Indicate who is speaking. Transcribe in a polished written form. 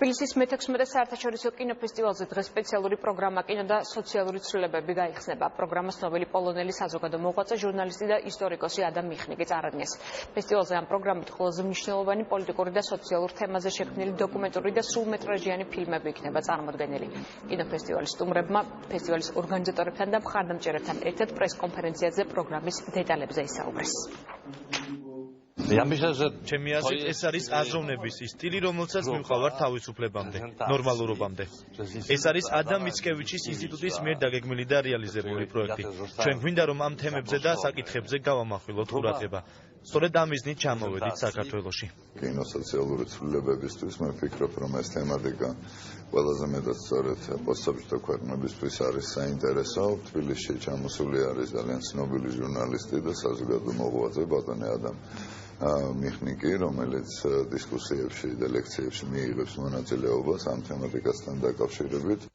Speaker 1: თბილისის მე-16 საერთაშორისო კინოფესტივალზე დღეს სპეციალური პროგრამა კინო და სოციალური ცვლილებები გაიხსნება. პროგრამას ცნობილი პოლონელი საზოგადო მოღვაწე, ჟურნალისტი და ისტორიკოსი ადამ მიხნიკი წარადგინეს. ფესტივალზე ამ პროგრამით ყველაზე მნიშვნელოვანი პოლიტიკური და სოციალურ თემაზე შექმნილი დოკუმენტური და სრულმეტრაჟიანი ფილმები იქნება წარმოდგენილი. კინოფესტივალის სტუმრებმა ფესტივალის ორგანიზატორებთან და მხარდამჭერებთან ერთად პრესკონფერენციაზე პროგრამის დეტალებზე ისაუბრეს.
Speaker 2: ჩემი აზრით, ეს არის აზროვნების ის სტილი, რომელსაც მივყავართ თავისუფლებამდე, ნორმალურობამდე. ეს არის ადამ მიცკევიჩის ინსტიტუტის მიერ დაგეგმილი და რეალიზებული პროექტი. ჩვენ გვინდა, რომ ამ თემებზე და საკითხებზე გავამახვილოთ ყურადღება. სწორედ ამ მიზნით ჩამოვედით საქართველოში.
Speaker 3: კინოსოციალური ცვლილებებისთვის მე ვფიქრობ, რომ ეს თემატიკა ყველაზე მეტად სწორედ პოსტსაბჭოთა ქვეყნებისთვის არის საინტერესო. თბილისში ჩამოსული არის ძალიან ცნობილი ჟურნალისტი და საზოგადო მოღვაწე ბატონი ადამ მიხნიკი, რომელიც დისკუსიებში და ლექციებში მიიღებს მონაწილეობას ამ თემატიკასთან დაკავშირებით.